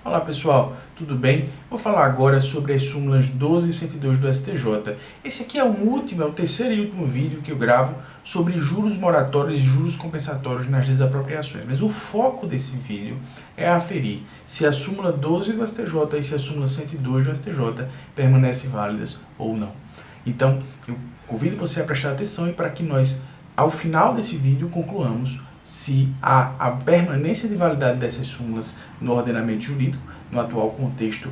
Olá pessoal, tudo bem? Vou falar agora sobre as súmulas 12 e 102 do STJ. Esse aqui é o terceiro e último vídeo que eu gravo sobre juros moratórios e juros compensatórios nas desapropriações. Mas o foco desse vídeo é aferir se a súmula 12 do STJ e se a súmula 102 do STJ permanecem válidas ou não. Então, eu convido você a prestar atenção e para que nós, ao final desse vídeo, concluamos se há a permanência de validade dessas súmulas no ordenamento jurídico, no atual contexto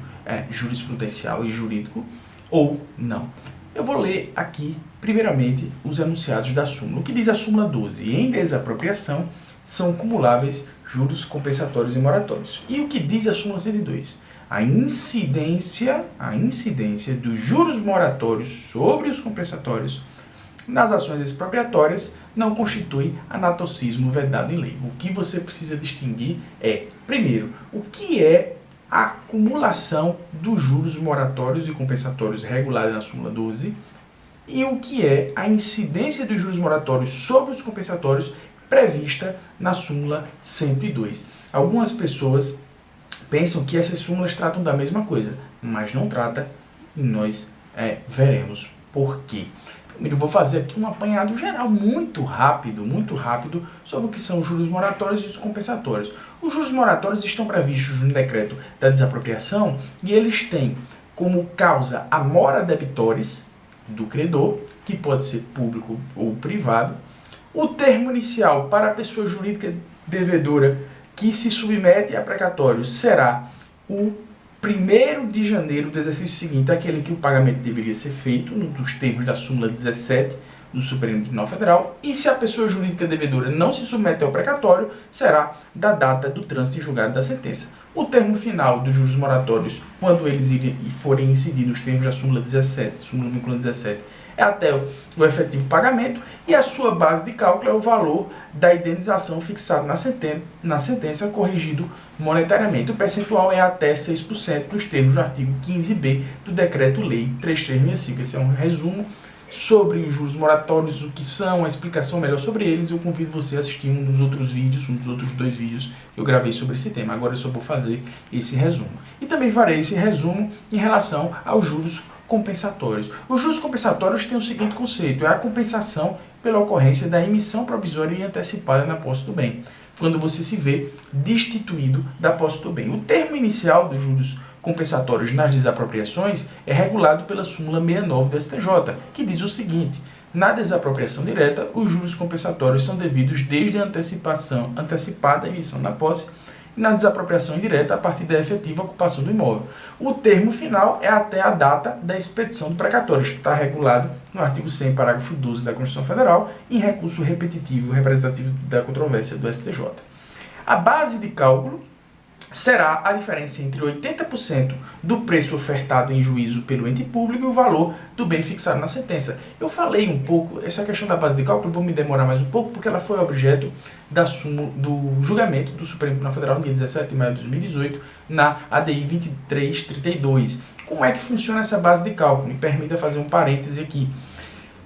jurisprudencial e jurídico, ou não. Eu vou ler aqui, primeiramente, os enunciados da súmula. O que diz a súmula 12? Em desapropriação, são cumuláveis juros compensatórios e moratórios. E o que diz a súmula 102? A incidência dos juros moratórios sobre os compensatórios nas ações expropriatórias não constitui anatocismo vedado em lei. O que você precisa distinguir é, primeiro, o que é a acumulação dos juros moratórios e compensatórios regulados na súmula 12 e o que é a incidência dos juros moratórios sobre os compensatórios prevista na súmula 102. Algumas pessoas pensam que essas súmulas tratam da mesma coisa, mas não trata e nós veremos por quê. Primeiro, eu vou fazer aqui um apanhado geral muito rápido sobre o que são os juros moratórios e os compensatórios. Os juros moratórios estão previstos no decreto da desapropriação e eles têm como causa a mora debitoris do credor, que pode ser público ou privado, o termo inicial para a pessoa jurídica devedora que se submete a precatório será o 1º de janeiro do exercício seguinte, aquele em que o pagamento deveria ser feito, nos termos da súmula 17 do Supremo Tribunal Federal, e se a pessoa jurídica devedora não se submete ao precatório, será da data do trânsito em julgado da sentença. O termo final dos juros moratórios, quando eles forem incididos nos termos da súmula 17, súmula vinculante 17, é até o efetivo pagamento, e a sua base de cálculo é o valor da indenização fixado na sentença, corrigido monetariamente. O percentual é até 6% nos termos do artigo 15b do Decreto-Lei 3365. Esse é um resumo sobre os juros moratórios, o que são, a explicação melhor sobre eles. Eu convido você a assistir um dos outros dois vídeos que eu gravei sobre esse tema. Agora eu só vou fazer esse resumo. E também farei esse resumo em relação aos juros compensatórios. Os juros compensatórios têm o seguinte conceito: é a compensação pela ocorrência da emissão provisória e antecipada na posse do bem, quando você se vê destituído da posse do bem. O termo inicial dos juros compensatórios nas desapropriações é regulado pela súmula 69 do STJ, que diz o seguinte: na desapropriação direta, os juros compensatórios são devidos desde a antecipada emissão na posse, e na desapropriação indireta a partir da efetiva ocupação do imóvel. O termo final é até a data da expedição do precatório. Isto está regulado no artigo 100, parágrafo 12 da Constituição Federal, em recurso repetitivo representativo da controvérsia do STJ. A base de cálculo será a diferença entre 80% do preço ofertado em juízo pelo ente público e o valor do bem fixado na sentença. Eu falei um pouco, essa questão da base de cálculo, vou me demorar mais um pouco, porque ela foi objeto do julgamento do Supremo Tribunal Federal no dia 17 de maio de 2018, na ADI 2332. Como é que funciona essa base de cálculo? Me permita fazer um parêntese aqui.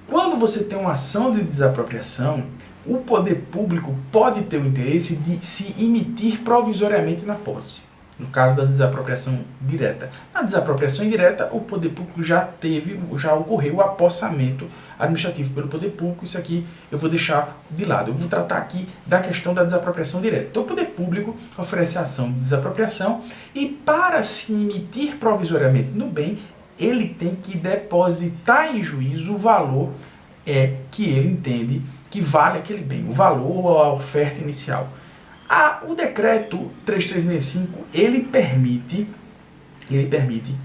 Quando você tem uma ação de desapropriação, o poder público pode ter o interesse de se emitir provisoriamente na posse, no caso da desapropriação direta. Na desapropriação indireta, o poder público já ocorreu o apossamento administrativo pelo poder público. Isso aqui eu vou deixar de lado. Eu vou tratar aqui da questão da desapropriação direta. Então, o poder público oferece a ação de desapropriação e, para se emitir provisoriamente no bem, ele tem que depositar em juízo o valor que ele entende que vale aquele bem, o valor ou a oferta inicial. O decreto 3365, ele permite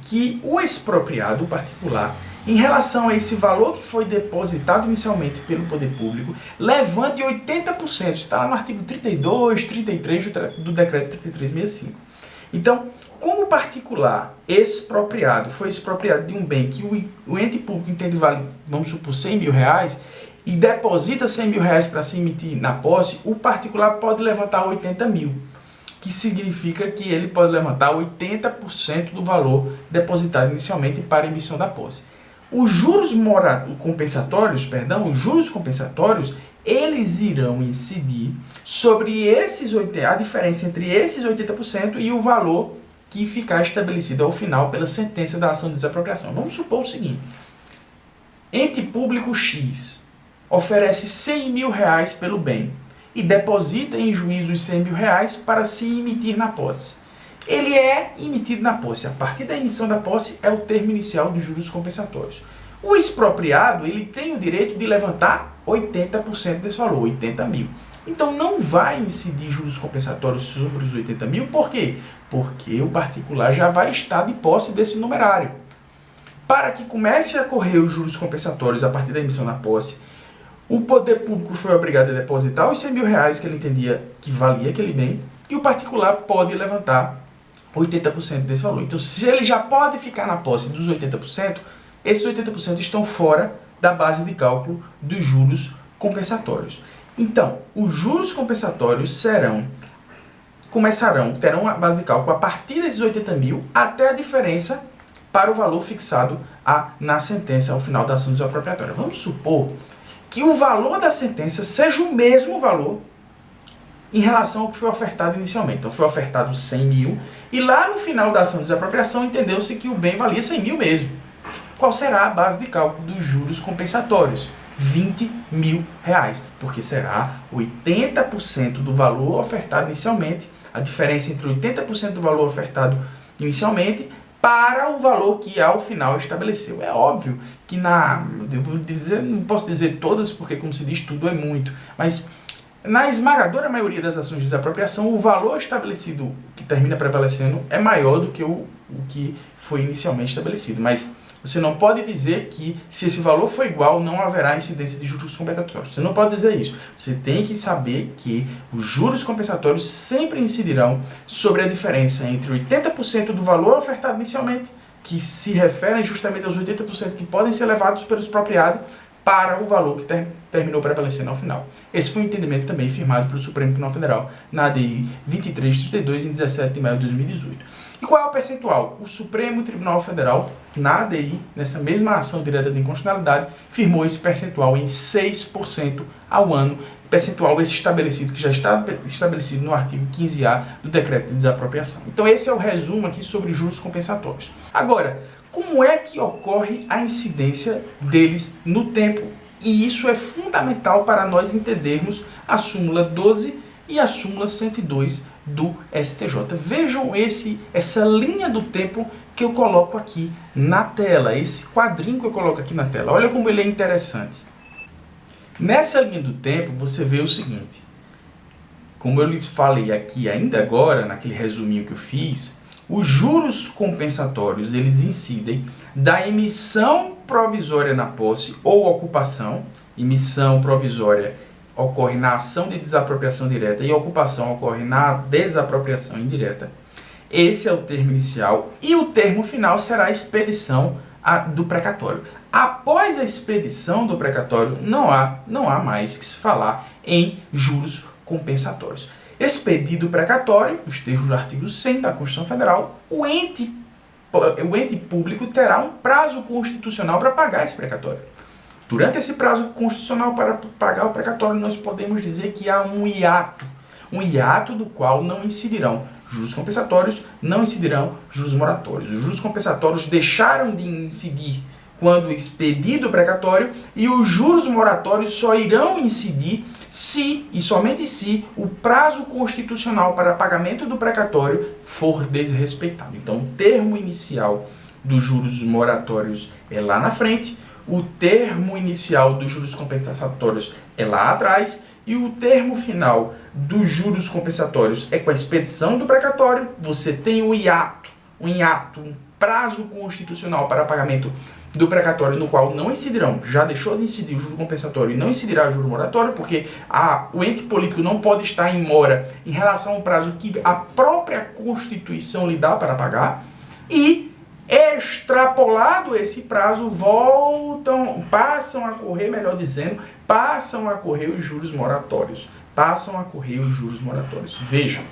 que o expropriado, o particular, em relação a esse valor que foi depositado inicialmente pelo poder público, levante 80%, está lá no artigo 32, 33 do decreto 3365. Então, como o particular expropriado foi expropriado de um bem que o ente público entende vale, vamos supor, 100 mil reais, e deposita 100 mil reais para se emitir na posse, o particular pode levantar 80 mil, que significa que ele pode levantar 80% do valor depositado inicialmente para a emissão da posse. Os juros compensatórios, eles irão incidir sobre a diferença entre esses 80% e o valor que ficar estabelecida ao final pela sentença da ação de desapropriação. Vamos supor o seguinte: ente público X oferece R$100.000 pelo bem e deposita em juízo os R$100.000 para se emitir na posse. Ele é emitido na posse. A partir da emissão da posse é o termo inicial dos juros compensatórios. O expropriado, ele tem o direito de levantar 80% desse valor, 80 mil. Então não vai incidir juros compensatórios sobre os 80 mil, por quê? Porque o particular já vai estar de posse desse numerário. Para que comece a correr os juros compensatórios a partir da emissão na posse, o poder público foi obrigado a depositar os R$100.000 que ele entendia que valia aquele bem, e o particular pode levantar 80% desse valor. Então, se ele já pode ficar na posse dos 80%, esses 80% estão fora da base de cálculo dos juros compensatórios. Então, os juros compensatórios terão a base de cálculo a partir desses 80 mil até a diferença para o valor fixado na sentença ao final da ação desapropriatória. Vamos supor que o valor da sentença seja o mesmo valor em relação ao que foi ofertado inicialmente. Então, foi ofertado 100 mil e lá no final da ação de desapropriação entendeu-se que o bem valia 100 mil mesmo. Qual será a base de cálculo dos juros compensatórios? R$20.000, porque será 80% do valor ofertado inicialmente, a diferença entre 80% do valor ofertado inicialmente para o valor que ao final estabeleceu. É óbvio que não posso dizer todas, porque como se diz, tudo é muito, mas na esmagadora maioria das ações de desapropriação, o valor estabelecido que termina prevalecendo é maior do que o que foi inicialmente estabelecido, mas você não pode dizer que, se esse valor for igual, não haverá incidência de juros compensatórios. Você não pode dizer isso. Você tem que saber que os juros compensatórios sempre incidirão sobre a diferença entre 80% do valor ofertado inicialmente, que se referem justamente aos 80% que podem ser levados pelo expropriado, para o valor que terminou prevalecendo ao final. Esse foi um entendimento também firmado pelo Supremo Tribunal Federal na ADI 2332, em 17 de maio de 2018. E qual é o percentual? O Supremo Tribunal Federal, na ADI, nessa mesma ação direta de inconstitucionalidade, firmou esse percentual em 6% ao ano, percentual esse estabelecido, que já está estabelecido no artigo 15A do Decreto de Desapropriação. Então esse é o resumo aqui sobre juros compensatórios. Agora, como é que ocorre a incidência deles no tempo? E isso é fundamental para nós entendermos a súmula 12 e a súmula 102 do STJ. Vejam essa linha do tempo que eu coloco aqui na tela, esse quadrinho que eu coloco aqui na tela. Olha como ele é interessante. Nessa linha do tempo, você vê o seguinte. Como eu lhes falei aqui ainda agora, naquele resuminho que eu fiz, os juros compensatórios, eles incidem da emissão provisória na posse ou ocupação. Emissão provisória ocorre na ação de desapropriação direta e ocupação ocorre na desapropriação indireta. Esse é o termo inicial e o termo final será a expedição do precatório. Após a expedição do precatório, não há mais que se falar em juros compensatórios. Expedido o precatório, nos termos do artigo 100 da Constituição Federal, o ente público terá um prazo constitucional para pagar esse precatório. Durante esse prazo constitucional para pagar o precatório, nós podemos dizer que há um hiato do qual não incidirão juros compensatórios, não incidirão juros moratórios. Os juros compensatórios deixaram de incidir quando expedido o precatório e os juros moratórios só irão incidir se e somente se o prazo constitucional para pagamento do precatório for desrespeitado. Então, o termo inicial dos juros moratórios é lá na frente, o termo inicial dos juros compensatórios é lá atrás e o termo final dos juros compensatórios é com a expedição do precatório. Você tem um prazo constitucional para pagamento do precatório no qual não incidirão, já deixou de incidir o juro compensatório e não incidirá o juro moratório, porque o ente político não pode estar em mora em relação ao prazo que a própria Constituição lhe dá para pagar, e extrapolado esse prazo, passam a correr os juros moratórios. Vejam,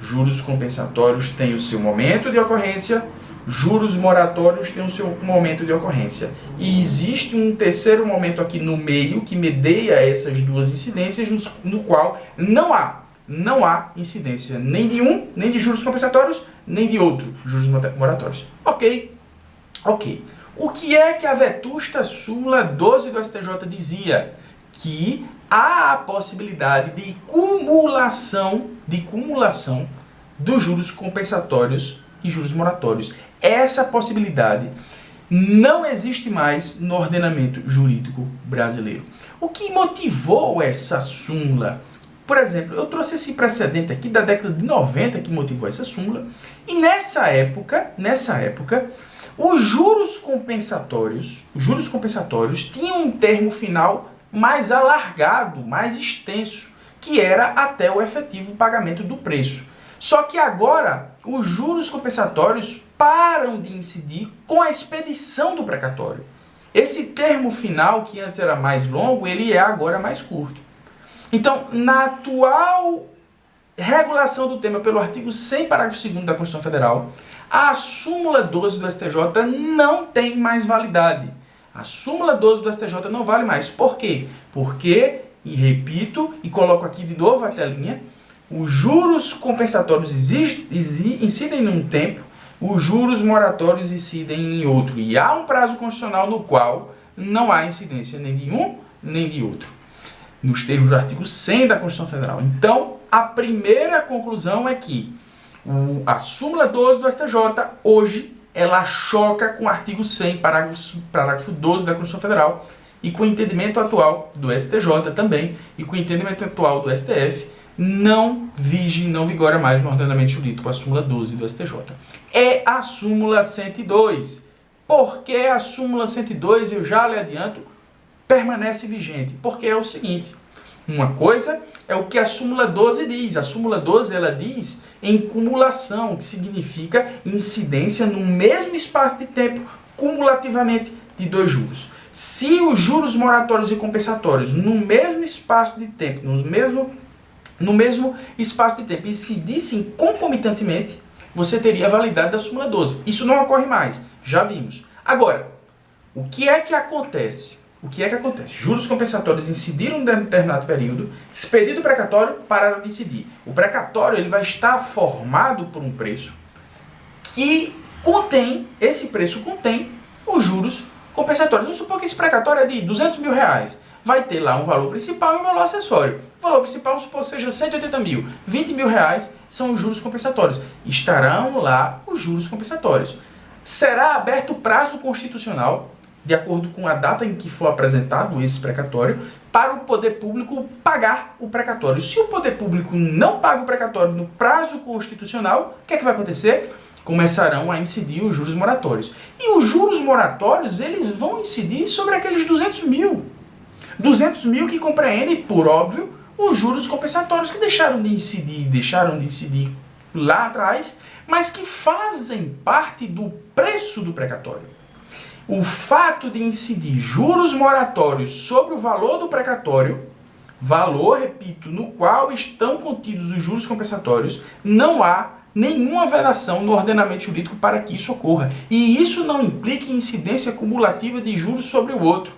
juros compensatórios têm o seu momento de ocorrência, juros moratórios têm o seu momento de ocorrência. E existe um terceiro momento aqui no meio que medeia essas duas incidências, no qual não há não há incidência nem de um, nem de juros compensatórios, nem de outro, juros moratórios. Ok. O que é que a vetusta súmula 12 do STJ dizia? Que há a possibilidade de cumulação dos juros compensatórios e juros moratórios. Essa possibilidade não existe mais no ordenamento jurídico brasileiro. O que motivou essa súmula? Por exemplo, eu trouxe esse precedente aqui da década de 90 que motivou essa súmula, e nessa época, os juros compensatórios tinham um termo final mais alargado, mais extenso, que era até o efetivo pagamento do preço. Só que agora, os juros compensatórios param de incidir com a expedição do precatório. Esse termo final, que antes era mais longo, ele é agora mais curto. Então, na atual regulação do tema pelo artigo 100, parágrafo 2º da Constituição Federal, a súmula 12 do STJ não tem mais validade. A súmula 12 do STJ não vale mais. Por quê? Porque, e repito, e coloco aqui de novo a telinha, os juros compensatórios incidem num tempo, os juros moratórios incidem em outro. E há um prazo constitucional no qual não há incidência nem de um, nem de outro, nos termos do artigo 100 da Constituição Federal. Então, a primeira conclusão é que a súmula 12 do STJ, hoje, ela choca com o artigo 100, parágrafo 12 da Constituição Federal, e com o entendimento atual do STJ também, e com o entendimento atual do STF, não vigora mais no ordenamento jurídico a súmula 12 do STJ. É a súmula 102. Por que a súmula 102, eu já lhe adianto, permanece vigente? Porque é o seguinte, uma coisa é o que a súmula 12 diz. A súmula 12, ela diz em cumulação, que significa incidência no mesmo espaço de tempo, cumulativamente, de dois juros. Se os juros moratórios e compensatórios, no mesmo espaço de tempo, no mesmo espaço de tempo, incidissem concomitantemente, você teria a validade da súmula 12. Isso não ocorre mais, já vimos. Agora, o que é que acontece? Juros compensatórios incidiram em um determinado período, expedido o precatório, pararam de incidir. O precatório ele vai estar formado por um preço que esse preço contém os juros compensatórios. Vamos supor que esse precatório é de R$200 mil. Vai ter lá um valor principal e um valor acessório. O valor principal, vamos supor, seja 180 mil. R$20 mil são os juros compensatórios. Estarão lá os juros compensatórios. Será aberto prazo constitucional, de acordo com a data em que for apresentado esse precatório, para o poder público pagar o precatório. Se o poder público não paga o precatório no prazo constitucional, o que é que vai acontecer? Começarão a incidir os juros moratórios. E os juros moratórios, eles vão incidir sobre aqueles 200 mil. 200 mil que compreendem, por óbvio, os juros compensatórios que deixaram de incidir lá atrás, mas que fazem parte do preço do precatório. O fato de incidir juros moratórios sobre o valor do precatório, valor, repito, no qual estão contidos os juros compensatórios, não há nenhuma vedação no ordenamento jurídico para que isso ocorra. E isso não implica incidência cumulativa de juros sobre o outro,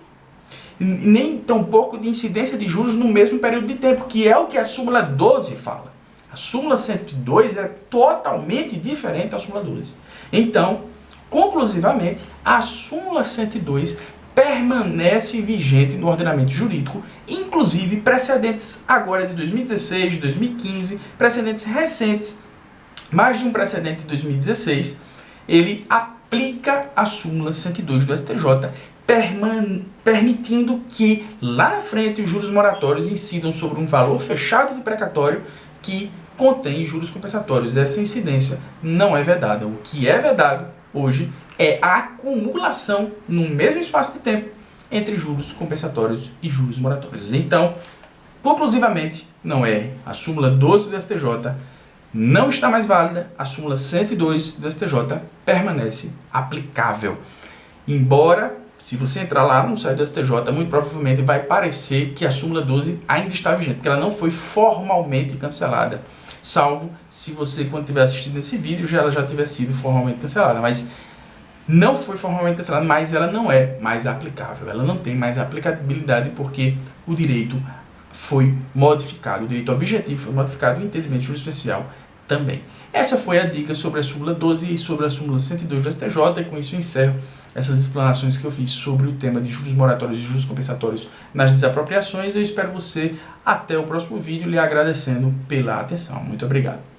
nem tampouco de incidência de juros no mesmo período de tempo, que é o que a súmula 12 fala. A súmula 102 é totalmente diferente da súmula 12. Então, conclusivamente, a súmula 102 permanece vigente no ordenamento jurídico, inclusive precedentes agora de 2016, 2015, precedentes recentes, mais de um precedente de 2016, ele aplica a súmula 102 do STJ, permitindo que lá na frente os juros moratórios incidam sobre um valor fechado de precatório que contém juros compensatórios. Essa incidência não é vedada. O que é vedado hoje é a acumulação no mesmo espaço de tempo entre juros compensatórios e juros moratórios. Então, conclusivamente, não é a súmula 12 do STJ não está mais válida, a súmula 102 do STJ permanece aplicável. Embora, se você entrar lá no site do STJ, muito provavelmente vai parecer que a súmula 12 ainda está vigente, porque ela não foi formalmente cancelada, salvo se você, quando estiver assistindo esse vídeo, ela já tiver sido formalmente cancelada, mas não foi formalmente cancelada, mas ela não é mais aplicável, ela não tem mais aplicabilidade porque o direito foi modificado, o direito objetivo foi modificado e o entendimento jurisprudencial também. Essa foi a dica sobre a súmula 12 e sobre a súmula 102 do STJ, e com isso eu encerro essas explanações que eu fiz sobre o tema de juros moratórios e juros compensatórios nas desapropriações. Eu espero você até o próximo vídeo, lhe agradecendo pela atenção. Muito obrigado.